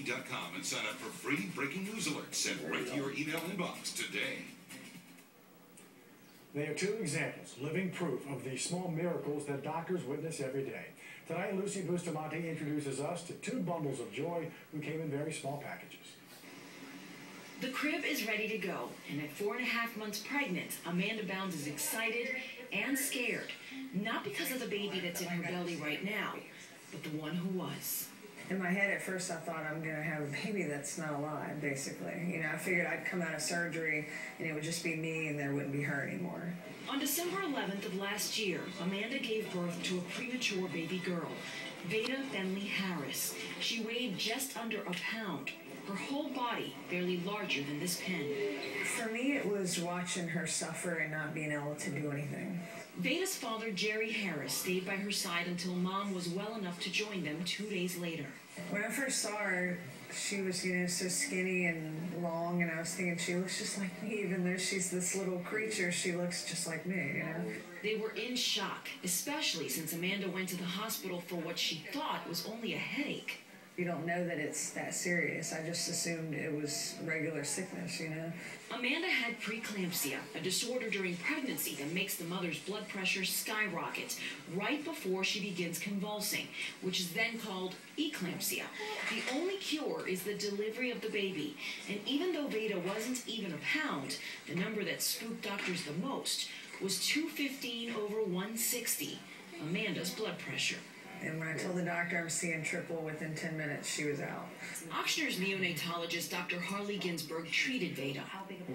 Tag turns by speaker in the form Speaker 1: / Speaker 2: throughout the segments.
Speaker 1: .com and sign up for free breaking news alerts sent right to your email inbox today.
Speaker 2: They are two examples, living proof of the small miracles that doctors witness every day. Tonight, Lucy Bustamante introduces us to two bundles of joy who came in very small packages.
Speaker 3: The crib is ready to go, and at 4.5 months pregnant, Amanda Bounds is excited and scared. Not because of the baby that's in her belly right now, but the one who was.
Speaker 4: In my head at first I thought I'm going to have a baby that's not alive, basically. You know, I figured I'd come out of surgery and it would just be me and there wouldn't be her anymore.
Speaker 3: On December 11th of last year, Amanda gave birth to a premature baby girl, Veyda Harris. She weighed just under a pound. Her whole body barely larger than this pen.
Speaker 4: For me, it was watching her suffer and not being able to do anything.
Speaker 3: Veyda's father, Jerry Harris, stayed by her side until Mom was well enough to join them 2 days later.
Speaker 4: When I first saw her, she was, so skinny and long, and I was thinking she looks just like me. Even though she's this little creature, she looks just like me,
Speaker 3: They were in shock, especially since Amanda went to the hospital for what she thought was only a headache.
Speaker 4: You don't know that it's that serious. I just assumed it was regular sickness,
Speaker 3: Amanda had preeclampsia, a disorder during pregnancy that makes the mother's blood pressure skyrocket right before she begins convulsing, which is then called eclampsia. The only cure is the delivery of the baby. And even though Veyda wasn't even a pound, the number that spooked doctors the most was 215/160, Amanda's blood pressure.
Speaker 4: And when I told the doctor I was seeing triple, within 10 minutes, she was out.
Speaker 3: Ochsner's neonatologist, Dr. Harley Ginsburg, treated Veyda.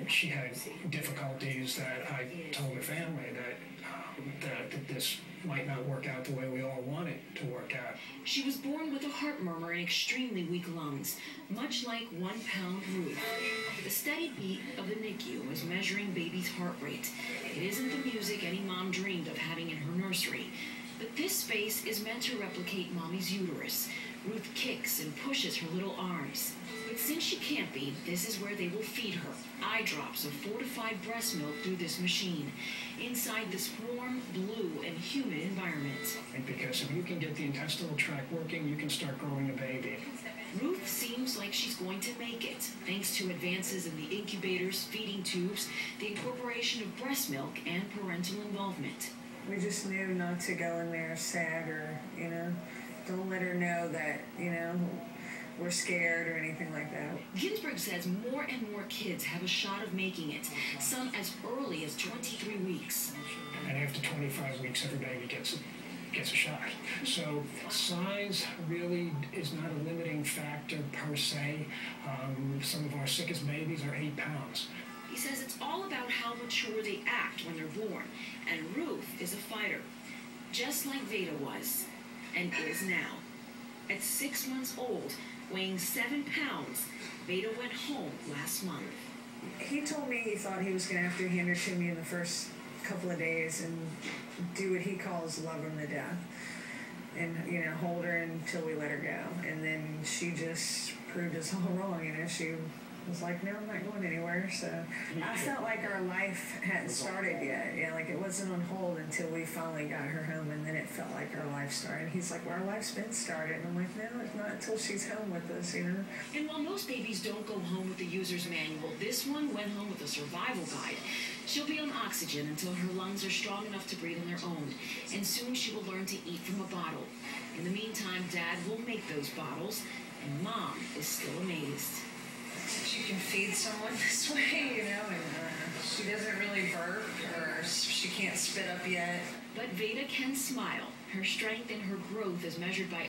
Speaker 5: She had difficulties that I told the family that this might not work out the way we all want it to work out.
Speaker 3: She was born with a heart murmur and extremely weak lungs, much like 1-pound Ruth. The steady beat of the NICU is measuring baby's heart rate. It isn't the music any mom dreamed of having in her nursery. But this space is meant to replicate Mommy's uterus. Ruth kicks and pushes her little arms. But since she can't be, this is where they will feed her. Eye drops of fortified breast milk through this machine, inside this warm, blue, and humid environment.
Speaker 5: Because if you can get the intestinal tract working, you can start growing a baby.
Speaker 3: Ruth seems like she's going to make it, thanks to advances in the incubators, feeding tubes, the incorporation of breast milk, and parental involvement.
Speaker 4: We just knew not to go in there sad or, don't let her know that, we're scared or anything like that.
Speaker 3: Ginsburg says more and more kids have a shot of making it, some as early as 23 weeks.
Speaker 5: And after 25 weeks, every baby gets a shot. So size really is not a limiting factor per se. Some of our sickest babies are 8 pounds.
Speaker 3: He says it's all about how mature they act when they're born, and Ruth is a fighter, just like Veyda was, and is now. At 6 months old, weighing 7 pounds, Veyda went home last month.
Speaker 4: He told me he thought he was going to have to hand her to me in the first couple of days and do what he calls love him to death. And, hold her until we let her go. And then she just proved us all wrong, She was like, no, I'm not going anywhere. So I felt like our life hadn't started yet. Like it wasn't on hold until we finally got her home, and then it felt like our life started. He's like, well, our life's been started. And I'm like, no, it's not until she's home with us,
Speaker 3: And while most babies don't go home with the user's manual, this one went home with a survival guide. She'll be on oxygen until her lungs are strong enough to breathe on their own, and soon she will learn to eat from a bottle. In the meantime, Dad will make those bottles, and Mom is still amazed.
Speaker 4: She can feed someone this way, and she doesn't really burp or she can't spit up yet.
Speaker 3: But Veyda can smile. Her strength and her growth is measured by